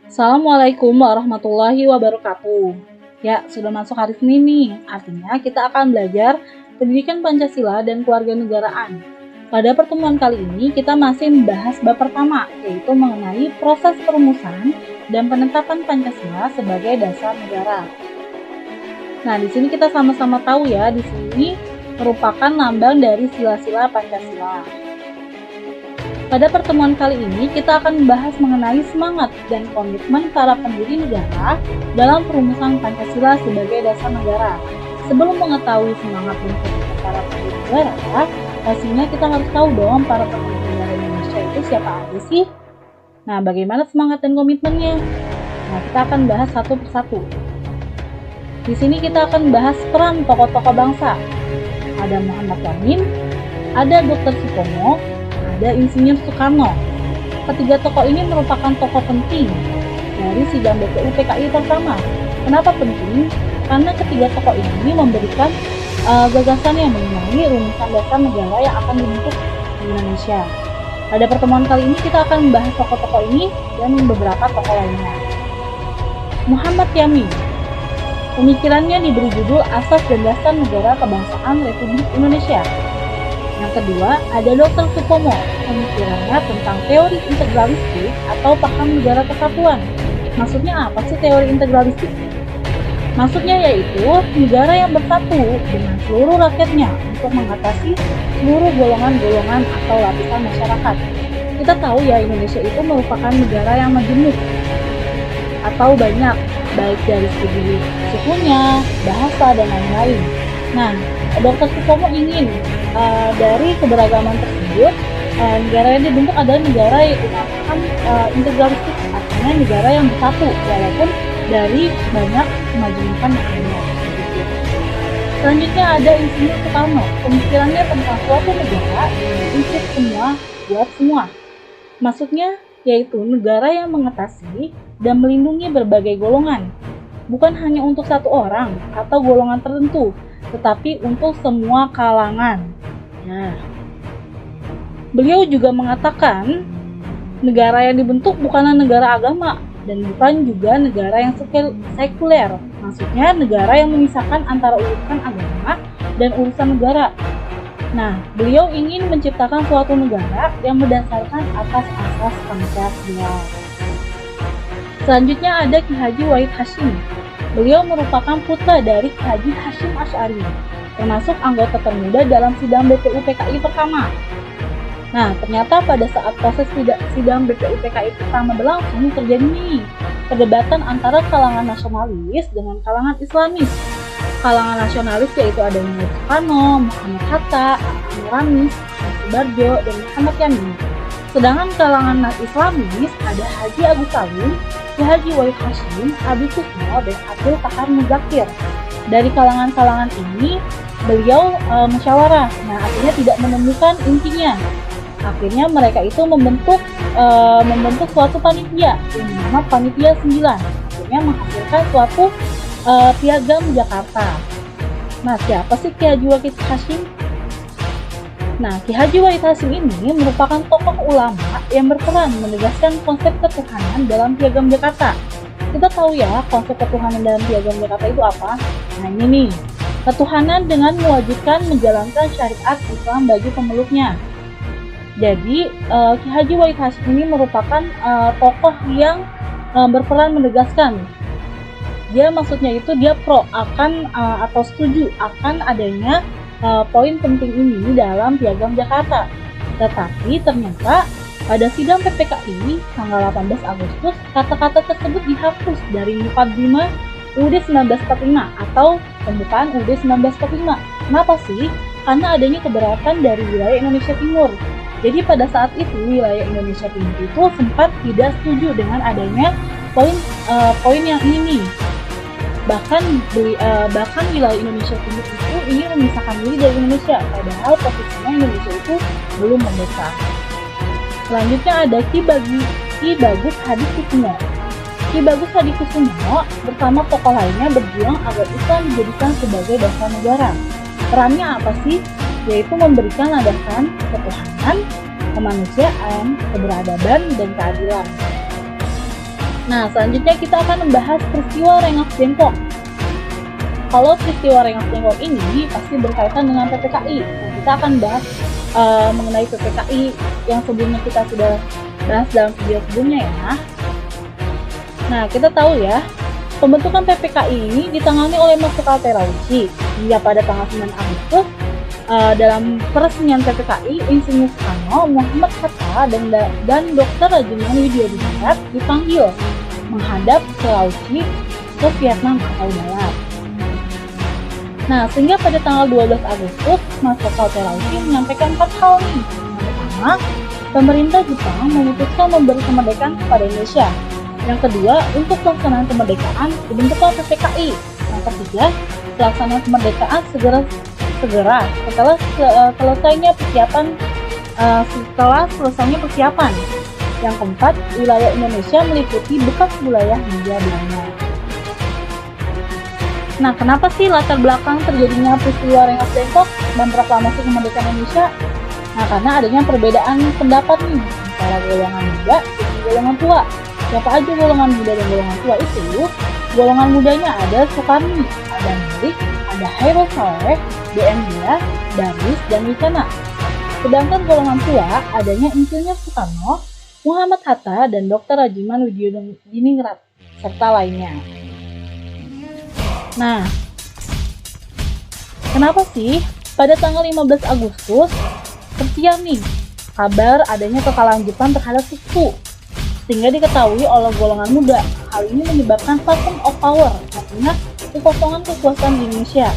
Assalamualaikum warahmatullahi wabarakatuh. Ya, sudah masuk hari Senin nih. Artinya kita akan belajar pendidikan Pancasila dan kewarganegaraan. Pada pertemuan kali ini kita masih membahas bab pertama, yaitu mengenai proses perumusan dan penetapan Pancasila sebagai dasar negara. Nah, di sini kita sama-sama tahu ya, di sini merupakan lambang dari sila-sila Pancasila. Pada pertemuan kali ini, kita akan membahas mengenai semangat dan komitmen para pendiri negara dalam perumusan Pancasila sebagai dasar negara. Sebelum mengetahui semangat dan komitmen para pendiri negara, pastinya kita harus tahu dong para pendiri negara Indonesia itu siapa aja sih? Nah, bagaimana semangat dan komitmennya? Nah, kita akan bahas satu persatu. Di sini kita akan bahas peran tokoh-tokoh bangsa. Ada Muhammad Yamin, ada Dr. Supomo, ada Insinyur Soekarno. Ketiga tokoh ini merupakan tokoh penting dari sidang BPU PKI pertama. Kenapa penting? Karena ketiga tokoh ini memberikan gagasan yang mengenai rumusan dasar negara yang akan dibentuk di Indonesia. Pada pertemuan kali ini kita akan membahas tokoh-tokoh ini dan beberapa tokoh lainnya. Muhammad Yamin. Pemikirannya diberi judul Asas dan Dasar Negara Kebangsaan Republik Indonesia. Yang kedua, ada Dr. Supomo, pemikirannya tentang teori integralistik atau paham negara kesatuan. Maksudnya apa sih teori integralistik? Maksudnya yaitu negara yang bersatu dengan seluruh rakyatnya untuk mengatasi seluruh golongan-golongan atau lapisan masyarakat. Kita tahu ya, Indonesia itu merupakan negara yang majemuk atau banyak, baik dari segi sukunya, bahasa, dan lain-lain. Nah, Dr. Supomo ingin dari keberagaman tersebut, negara yang dibentuk adalah negara yang dinamakan integralistik, artinya negara yang bersatu, walaupun dari banyak kemajemukan yang ada. Selanjutnya ada Insinyur Soekarno, pemikirannya tentang suatu negara dengan prinsip semua buat semua. Maksudnya yaitu negara yang mengatasi dan melindungi berbagai golongan, bukan hanya untuk satu orang atau golongan tertentu, tetapi untuk semua kalangan. Nah, beliau juga mengatakan negara yang dibentuk bukanlah negara agama dan bukan juga negara yang sekuler. Maksudnya negara yang memisahkan antara urusan agama dan urusan negara. Nah, beliau ingin menciptakan suatu negara yang berdasarkan atas asas Pancasila. Selanjutnya ada Ki Haji Wahid Hasyim. Beliau merupakan putra dari Ki Haji Hasyim Asy'ari, termasuk anggota termuda dalam sidang BPU PKI pertama. Nah, ternyata pada saat proses sidang BPU PKI pertama berlangsung terjadi nih perdebatan antara kalangan nasionalis dengan kalangan Islamis. Kalangan nasionalis yaitu ada Insinyur Soekarno, Muhammad Hatta, Ahmad Ramis, Subarjo, dan Muhammad Yamin. Sedangkan kalangan Islamis ada Haji Agus Salim, Ki Haji Wahid Hasyim, Abi Sukmo, dan Abdul Qahar Muzakir. Dari kalangan-kalangan ini, beliau musyawarah, nah artinya tidak menemukan intinya. Akhirnya mereka itu membentuk suatu panitia, yang bernama Panitia 9. Akhirnya menghasilkan suatu Piagam Jakarta. Nah, siapa sih Ki Haji Wahid Hasyim? Nah, Ki Haji Wahid Hasyim ini merupakan tokoh ulama yang berperan menegaskan konsep ketuhanan dalam Piagam Jakarta. Kita tahu ya, konsep ketuhanan dalam Piagam Jakarta itu apa? Nah, ini nih, ketuhanan dengan mewajibkan menjalankan syariat Islam bagi pemeluknya. Jadi, Ki Haji Wahid Hasyim ini merupakan tokoh yang berperan menegaskan. Dia maksudnya itu dia pro akan atau setuju akan adanya poin penting ini dalam Piagam Jakarta. Tetapi ternyata pada sidang PPKI tanggal 18 Agustus, kata-kata tersebut dihapus dari Muqaddimah UUD 1945 atau pembukaan UUD 1945. Kenapa sih? Karena adanya keberatan dari wilayah Indonesia Timur. Jadi pada saat itu wilayah Indonesia Timur itu sempat tidak setuju dengan adanya poin yang ini. Bahkan wilayah Indonesia Timur itu ingin memisahkan diri dari Indonesia, padahal posisinya Indonesia itu belum merdeka. Selanjutnya ada Ki Bagus Hadikusumo. Ki Bagus Hadikusumo bersama tokoh lainnya berjuang agar Islam dijadikan sebagai dasar negara. Perannya apa sih? Yaitu memberikan landasan ketuhanan, kemanusiaan, keberadaban, dan keadilan. Nah, selanjutnya kita akan membahas peristiwa Rengas Dengklok. Kalau peristiwa Rengas Dengklok ini pasti berkaitan dengan PPKI. Nah, kita akan bahas mengenai PPKI yang sebelumnya kita sudah bahas dalam video sebelumnya ya. Nah, kita tahu ya, pembentukan PPKI ini ditangani oleh Marsikal Terauchi hingga pada tanggal 9 Agustus dalam peresmian PPKI, Insinyur Soekarno, Muhammad Hatta, dan Dr. Rajiman Widyodiningrat dipanggil menghadap Terauchi ke Vietnam atau Barat. Nah, sehingga pada tanggal 12 Agustus, Marsikal Terauchi menyampaikan 4 hal nih. Yang pertama, pemerintah Jepang memutuskan memberi kemerdekaan kepada Indonesia. Yang kedua, untuk pelaksanaan kemerdekaan dibentuklah PPKI. Yang ketiga, pelaksanaan kemerdekaan segera setelah selesainya persiapan. Yang keempat, wilayah Indonesia meliputi bekas wilayah Hindia Belanda. Nah, kenapa sih latar belakang terjadinya peristiwa Rengas Dengklok dan proklamasi kemerdekaan Indonesia? Nah, karena adanya perbedaan pendapat nih antara golongan muda dan golongan tua. Siapa aja golongan muda dan golongan tua itu? Golongan mudanya ada Soekarni, ada Malik, ada Hairul Saleh, DM Dia, Darwis, dan Wicana. Sedangkan golongan tua adanya Insinyur Soekarno, Muhammad Hatta, dan Dr. Rajiman Widyodiningrat, serta lainnya. Nah, kenapa sih pada tanggal 15 Agustus tersiar nih kabar adanya kekalahan Jepang terhadap suku, sehingga diketahui oleh golongan muda. Hal ini menyebabkan vacuum of power, artinya kekosongan kekuasaan di Indonesia,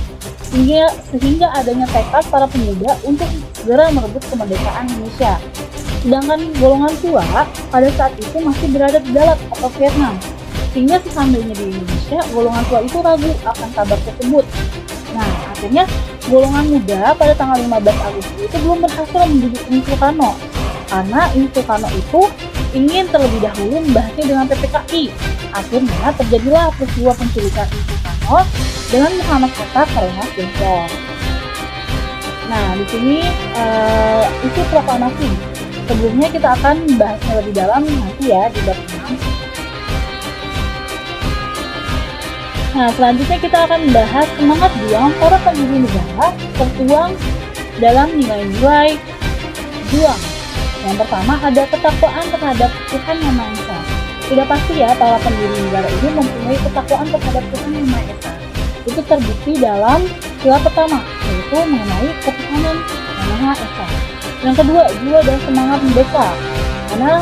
sehingga adanya tekad para pemuda untuk segera merebut kemerdekaan Indonesia. Sedangkan golongan tua pada saat itu masih berada di Dalat atau Vietnam, sehingga sesamanya di Indonesia, golongan tua itu ragu akan kabar tersebut. Nah, akhirnya golongan muda pada tanggal 15 Agustus itu belum berhasil menduduki Insinyur Soekarno, karena Insinyur Soekarno itu ingin terlebih dahulu membahasnya dengan PPKI. Akhirnya terjadilah peristiwa penculikan Insinyur Soekarno dengan Muhammad Hatta ke Rengas Dengklok. Nah, di sini isi proklamasi. Sebelumnya kita akan membahasnya lebih dalam nanti ya di bab 6. Nah, selanjutnya kita akan membahas semangat juang para pendiri negara tertuang dalam nilai-nilai juang. Yang pertama ada ketakwaan terhadap Tuhan Yang Maha Esa. Sudah pasti ya para pendiri negara ini mempunyai ketakwaan terhadap Tuhan Yang Maha Esa. Itu terbukti dalam sila pertama, yaitu mengenai ketuhanan Yang Maha Esa. Yang kedua, jiwa dan semangat merdeka. Karena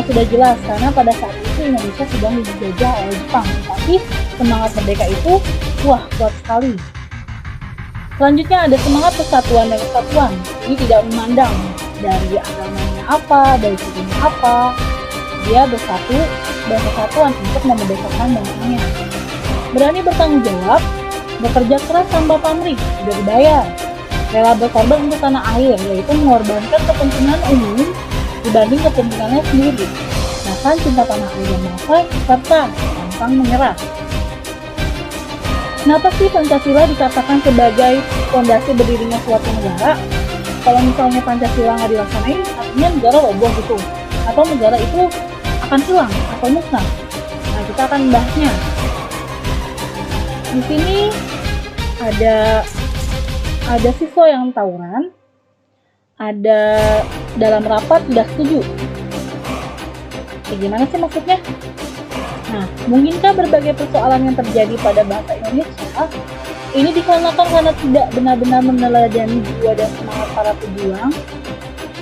sudah jelas, karena pada saat itu Indonesia sedang dijajah oleh Jepang, tapi semangat merdeka itu kuat sekali. Selanjutnya ada semangat persatuan dan kesatuan. Ini tidak memandang dari agamanya apa, dari sukunya apa, dia bersatu dan kesatuan untuk memerdekakan bangsanya. Berani bertanggung jawab, bekerja keras tanpa pamrih, tidak dibayar, rela berkorban untuk tanah air, yaitu mengorbankan kepentingan umum dibanding kepentingannya sendiri. Bahkan cinta tanah air dan bangsa serta pantang menyerah. Kenapa sih Pancasila dikatakan sebagai fondasi berdirinya suatu negara? Kalau misalnya Pancasila nggak dilaksanain, artinya negara roboh gitu, atau negara itu akan hilang atau musnah. Nah, kita akan membahasnya. Di sini ada siswa yang tawuran, ada dalam rapat tidak setuju. Gimana sih maksudnya? Nah, mungkinkah berbagai persoalan yang terjadi pada bangsa Indonesia ini dikarenakan karena tidak benar-benar meneladani jiwa dan semangat para pejuang,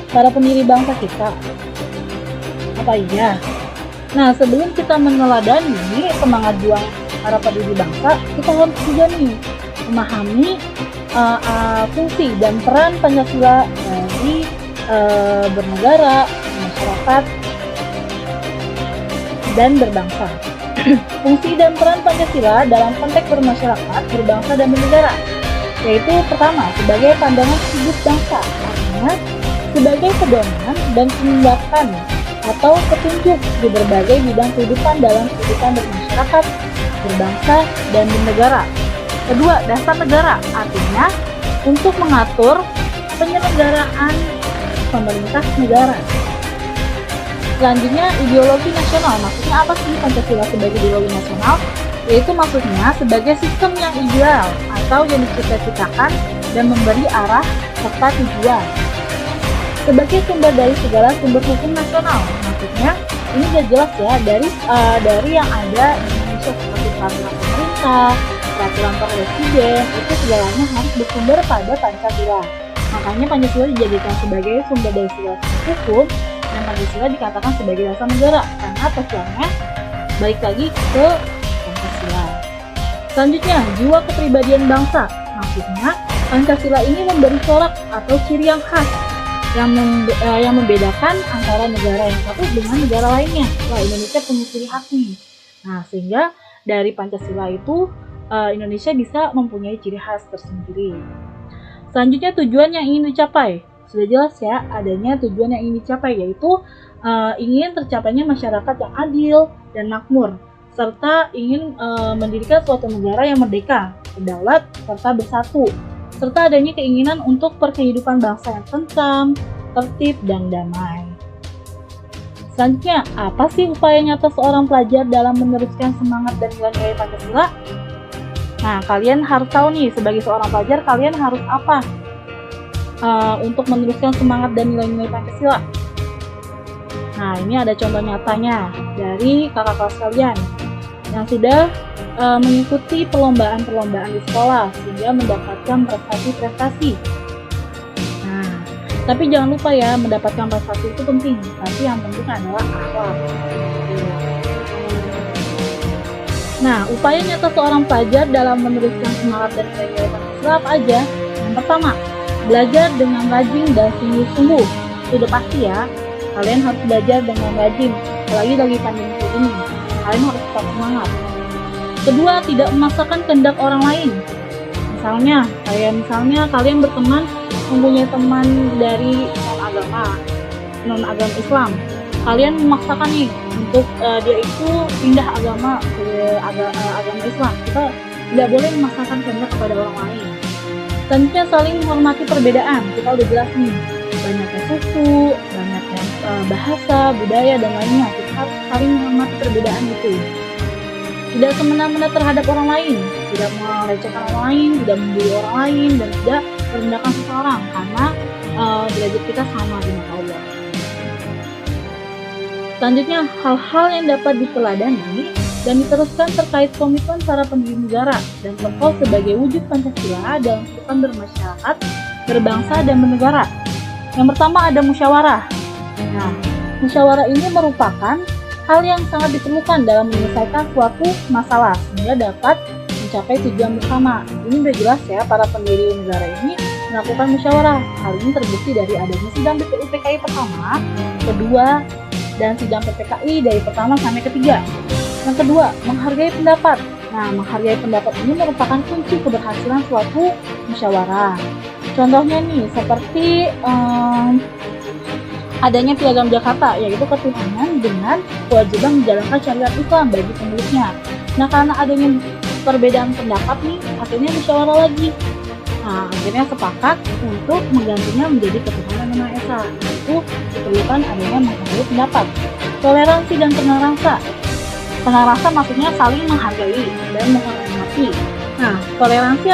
para pendiri bangsa kita? Apa iya? Nah, sebelum kita meneladani semangat juang para pendiri bangsa, kita harus juga nih memahami fungsi dan peran Pancasila dari bernegara, masyarakat, dan berbangsa. Fungsi dan peran Pancasila dalam konteks bermasyarakat, berbangsa, dan bernegara, yaitu pertama, sebagai pandangan hidup bangsa, artinya sebagai pedoman dan tindakan atau petunjuk di berbagai bidang kehidupan dalam kehidupan bermasyarakat, berbangsa, dan bernegara. Kedua, dasar negara, artinya untuk mengatur penyelenggaraan pemerintah negara. Selanjutnya, ideologi nasional. Maksudnya apa sih Pancasila sebagai ideologi nasional? Yaitu maksudnya sebagai sistem yang ideal atau yang dicita-citakan dan memberi arah serta tujuan. Sebagai sumber dari segala sumber hukum nasional. Maksudnya ini udah jelas ya dari yang ada di Indonesia seperti peraturan pemerintah, peraturan presiden, itu segalanya harus bersumber pada Pancasila. Makanya Pancasila dijadikan sebagai sumber dari segala hukum dan Pancasila dikatakan sebagai dasar negara karena tujuannya balik lagi ke Pancasila. Selanjutnya, jiwa kepribadian bangsa. Maksudnya Pancasila ini memberi corak atau ciri yang khas yang membedakan antara negara yang satu dengan negara lainnya. Wah, Indonesia punya ciri khas nih. Nah, sehingga dari Pancasila itu Indonesia bisa mempunyai ciri khas tersendiri. Selanjutnya, tujuan yang ingin dicapai. Sudah jelas ya, adanya tujuan yang ingin dicapai, yaitu ingin tercapainya masyarakat yang adil dan makmur, serta ingin mendirikan suatu negara yang merdeka, berdaulat, serta bersatu, serta adanya keinginan untuk perkehidupan bangsa yang tentram, tertib, dan damai. Selanjutnya, apa sih upaya nyata seorang pelajar dalam meneruskan semangat dan nilai-nilai Pancasila? Nah, kalian harus tahu nih, sebagai seorang pelajar, kalian harus apa untuk meneruskan semangat dan nilai-nilai Pancasila? Nah, ini ada contoh nyatanya dari kakak kelas kalian yang sudah mengikuti perlombaan-perlombaan di sekolah sehingga mendapatkan prestasi-prestasi. Nah, tapi jangan lupa ya, mendapatkan prestasi itu penting, tapi yang penting adalah akhlak. Nah, upaya nyata seorang pelajar dalam meneruskan semangat dan nilai-nilai Pancasila apa aja? Yang pertama, belajar dengan rajin dan sungguh-sungguh. Itu udah pasti ya, kalian harus belajar dengan rajin, apalagi lagi pandemi ini. Kalian harus tetap semangat. Kedua, tidak memaksakan kehendak orang lain. Misalnya kalian berteman, mempunyai teman dari non-agama Islam. Kalian memaksakan nih untuk dia itu pindah agama ke agama Islam. Kita tidak boleh memaksakan kehendak kepada orang lain. Selanjutnya, saling menghormati perbedaan. Kita udah jelas nih, banyaknya suku, banyaknya bahasa, budaya, dan lainnya. Kita harus saling menghormati perbedaan itu. Tidak semena-mena terhadap orang lain, tidak melecehkan orang lain, tidak membuli orang lain, dan tidak merendahkan seseorang karena derajat kita sama di mata Allah. Selanjutnya, hal-hal yang dapat diteladani dan diteruskan terkait komitmen para pendiri negara dan tokoh sebagai wujud Pancasila dalam kehidupan bermasyarakat, berbangsa, dan bernegara. Yang pertama ada musyawarah. Nah, musyawarah ini merupakan hal yang sangat diperlukan dalam menyelesaikan suatu masalah sehingga dapat mencapai tujuan bersama. Ini udah jelas ya, para pendiri negara ini melakukan musyawarah. Hal ini terbukti dari adanya sidang BPU PKI pertama, kedua, dan sidang PPKI dari pertama sampai ketiga. Yang kedua, menghargai pendapat. Nah, menghargai pendapat ini merupakan kunci keberhasilan suatu musyawarah. Contohnya nih, seperti adanya Piagam Jakarta, yaitu ketuhanan dengan kewajiban menjalankan syariat Islam bagi pemiliknya. Nah, karena adanya perbedaan pendapat nih, akhirnya musyawarah lagi. Nah, akhirnya sepakat untuk menggantinya menjadi ketuhanan yang Maha Esa. Itu diperlukan adanya menghargai pendapat. Toleransi dan pengarasa. Pengarasa maksudnya saling menghargai dan menghormati. Nah, toleransi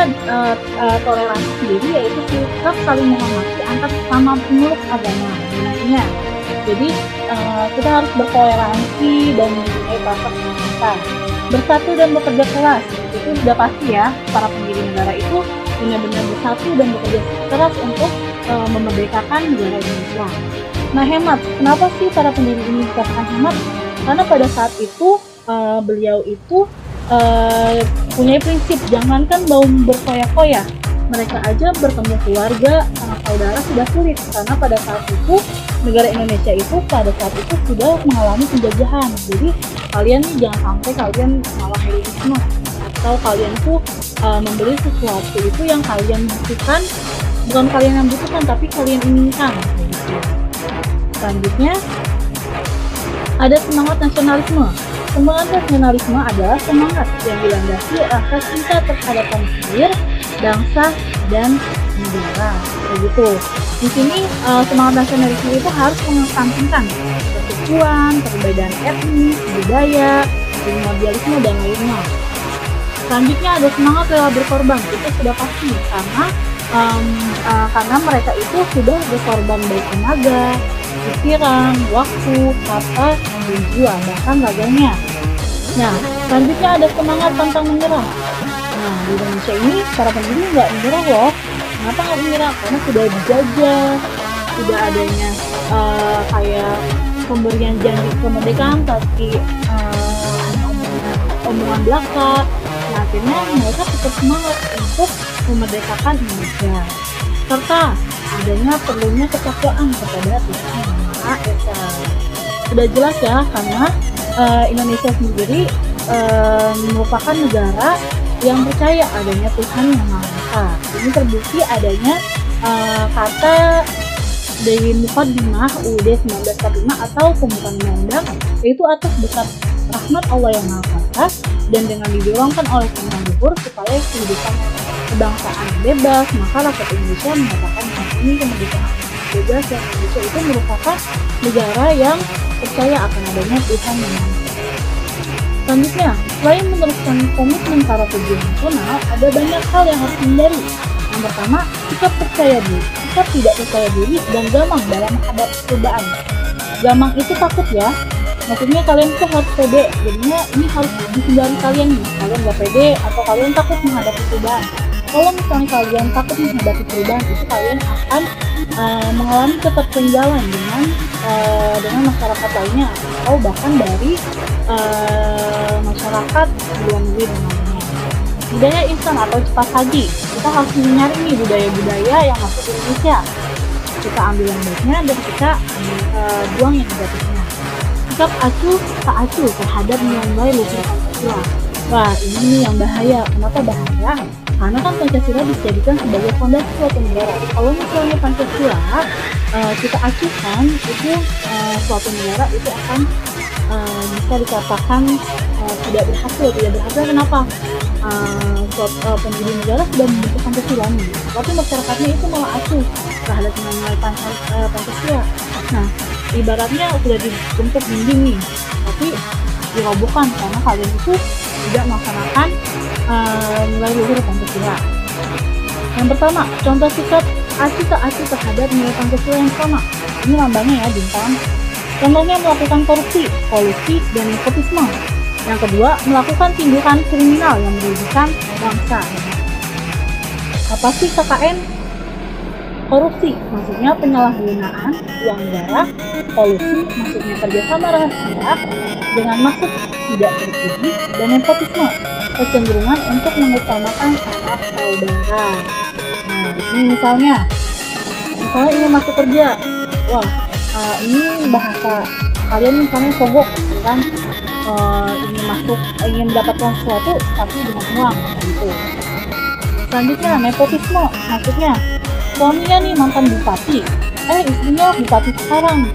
sendiri yaitu sikap saling menghormati antar sesama pemeluk agama. Intinya, jadi kita harus bertoleransi dan mempunyai perasaan kemanusiaan. Bersatu dan bekerja keras, itu sudah pasti ya, para pendiri negara itu benar-benar bersatu dan bekerja keras untuk memerdekakan negara Indonesia. Nah, hemat. Kenapa sih para pendiri ini dikatakan hemat? Karena pada saat itu beliau itu punya prinsip, jangankan mau berfoya-foya, mereka aja bertemu keluarga, sanak saudara sudah sulit karena pada saat itu negara Indonesia itu pada saat itu sudah mengalami penjajahan. Jadi kalian nih jangan sampai kalian malah hedonisme atau kalian tuh membeli sesuatu itu yang kalian butuhkan, bukan kalian yang butuhkan tapi kalian inginkan. Selanjutnya ada semangat nasionalisme. Semangat nasionalisme adalah semangat yang dilandasi rasa cinta terhadap tanah air, bangsa, dan negara. Begitu. Di sini semangat nasionalisme itu harus mengesampingkan sukuan, perbedaan etnis, budaya, primordialisme, dan lainnya. Selanjutnya ada semangat rela berkorban, itu sudah pasti karena mereka itu sudah berkorban baik tenaga, pikiran, waktu, harta, dan jiwa, bahkan raganya. Nah, selanjutnya ada semangat pantang menyerah. Nah, di Indonesia ini para pendiri nggak menyerah loh. Kenapa nggak menyerah? Karena sudah dijajah, sudah adanya kayak pemberian janji kemerdekaan, tapi omongan belaka. Nah, akhirnya mereka tetap semangat untuk memerdekakan Indonesia, serta adanya perlunya ketakwaan kepada Tuhan Yang Maha Esa. Sudah jelas ya, karena Indonesia sendiri merupakan negara yang percaya adanya Tuhan Yang Maha Esa. Ini terbukti adanya kata dari Muqaddimah UUD 1945 atau pembukaan undang-undang, yaitu atas berkat rahmat Allah yang Maha Kuasa dan dengan didorongkan oleh keinginan luhur supaya kehidupan kebangsaan bebas, maka rakyat Indonesia mengatakan ini kemerdekaan bebas, dan Indonesia itu merupakan negara yang percaya akan adanya Tuhan Yang Maha Esa. Selanjutnya, selain meneruskan komitmen para pejuang nasional, ada banyak hal yang harus dihindari. Yang pertama, sikap percaya diri, sikap tidak percaya diri dan gamang dalam menghadapi perubahan. Gamang itu takut ya, maksudnya kalian tuh harus pede, jadinya ini harus dihindari kalian nih. Kalian gak pede atau kalian takut menghadapi perubahan. Kalau misalnya kalian takut menghadapi perubahan, itu kalian akan mengalami ketertinggalan dengan masyarakat lainnya atau bahkan dari masyarakat di luar negeri dan lainnya. Budaya instan atau cepat saji, kita harus mencari nih budaya-budaya yang masuk ke Indonesia. Kita ambil yang baiknya dan kita buang yang negatifnya. Sikap acuh tak acuh terhadap nilai luhur Pancasila. Wah, ini nih yang bahaya. Kenapa bahaya? Karena kan Pancasila dijadikan sebagai fondasi suatu negara. Kalau misalnya Pancasila kita acuhkan, itu suatu negara itu akan bisa dikatakan tidak berhasil. Kenapa? Pendiri negara sudah membentuk Pancasila nih, tapi masyarakatnya itu malah acuh terhadap nilai Pancasila. Nah, ibaratnya sudah dibentuk dinding nih, tapi dirobohkan karena kalian itu tidak melaksanakan nilai luhur Pancasila. Yang pertama, contoh sikap acuh tak acuh terhadap nilai Pancasila yang sama. Ini lambangnya ya, bintang. Contohnya melakukan korupsi, kolusi, dan nepotisme. Yang kedua, melakukan tindakan kriminal yang merugikan bangsa. Apa sih KKN? Korupsi, maksudnya penyalahgunaan uang negara. Kolusi, maksudnya kerjasama rahasia dengan maksud tidak terpuji. Dan nepotisme, kecenderungan untuk mengutamakan sanak saudara. Nah, di sini misalnya ini masuk kerja. Wah, ini bahasa kalian misalnya sogok, kan? Ingin mendapatkan sesuatu tapi dengan uang gitu. Selanjutnya nepotisme, maksudnya suaminya nih mantan bupati, istrinya bupati sekarang.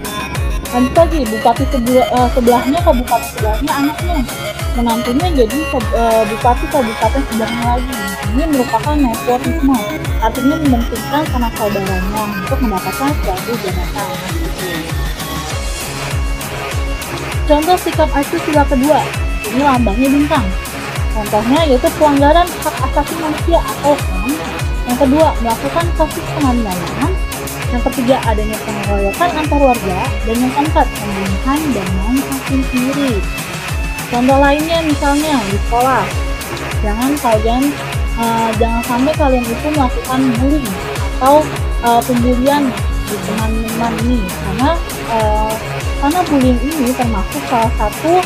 Lanjut lagi, bupati sebelahnya ke bupati sebelahnya anaknya, menantunya jadi bupati kabupaten sebelahnya lagi. Ini merupakan nepotisme, artinya mementingkan sanak saudaranya untuk mendapatkan suatu jabatan. Contoh sikap acuh sila kedua, ini lambangnya bintang. Contohnya yaitu pelanggaran hak asasi manusia atau HAM. Yang kedua, melakukan kasus penganiayaan. Yang ketiga, adanya pengeroyokan antar warga. Dan yang keempat, pembunuhan dan main hakim sendiri. Contoh lainnya misalnya di sekolah, jangan sampai kalian itu melakukan bullying atau pembulian di teman-teman ini, karena bullying ini termasuk salah satu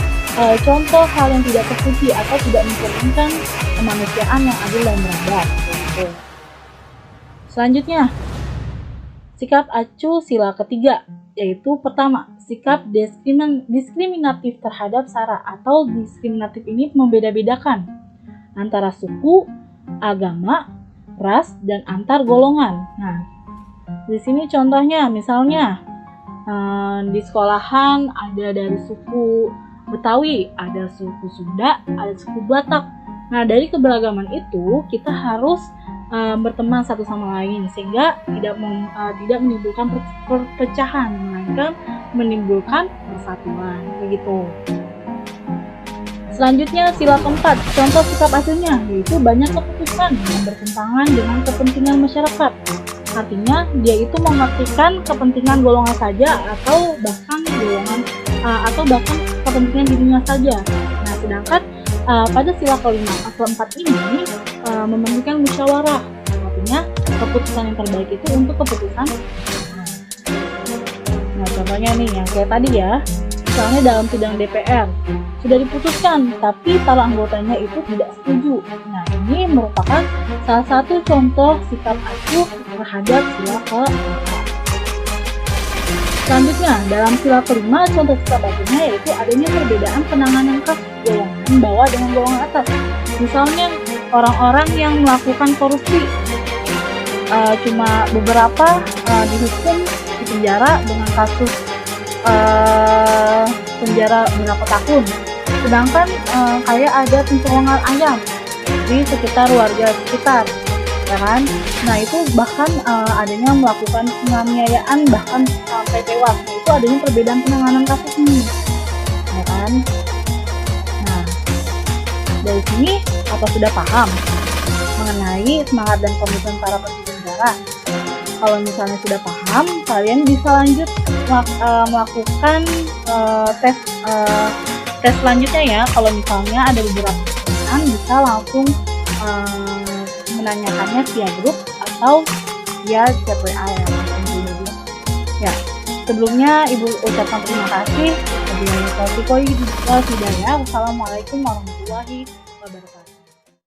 contoh hal yang tidak terpuji atau tidak mencerminkan kemanusiaan yang adil dan beradab. Selanjutnya, sikap acuh sila ketiga, yaitu pertama, sikap diskriminatif terhadap SARA atau diskriminatif ini membeda-bedakan antara suku, agama, ras, dan antar golongan. Nah, di sini contohnya misalnya di sekolahan ada dari suku Betawi, ada suku Sunda, ada suku Batak. Nah, dari keberagaman itu kita harus berteman satu sama lain, sehingga tidak menimbulkan perpecahan, melainkan menimbulkan persatuan, begitu. Selanjutnya sila keempat, contoh sikap aslinya, yaitu banyak keputusan yang bertentangan dengan kepentingan masyarakat. Artinya dia itu mengartikan kepentingan golongan saja atau bahkan kepentingan dirinya saja. Nah, sedangkan pada sila keempat ini mementingkan musyawarah. Artinya keputusan yang terbaik itu untuk keputusan. Nah, contohnya nih yang kayak tadi ya. Misalnya dalam sidang DPR sudah diputuskan, tapi para anggotanya itu tidak setuju. Nah, ini merupakan salah satu contoh sikap acuh terhadap sila keempat. Selanjutnya, dalam sila kelima, contoh sikap acuhnya yaitu adanya perbedaan penanganan kasus golongan bawah dengan golongan atas. Misalnya, orang-orang yang melakukan korupsi, cuma beberapa dihukum di penjara dengan kasus penjara berapa tahun, sedangkan kayak ada pencolongan ayam di sekitar warga sekitar, ya kan? Nah, itu bahkan adanya melakukan penganiayaan bahkan sampai tewas. Nah, itu adanya perbedaan penanganan kasus ini, ya kan? Nah, dari sini apa sudah paham mengenai semangat dan komitmen para pendiri negara? Kalau misalnya sudah paham, kalian bisa lanjut melakukan tes selanjutnya ya. Kalau misalnya ada beberapa pertanyaan, bisa langsung menanyakannya via grup atau via chat WA ya. Ya, sebelumnya Ibu ucapkan terima kasih. Wassalamualaikum warahmatullahi wabarakatuh.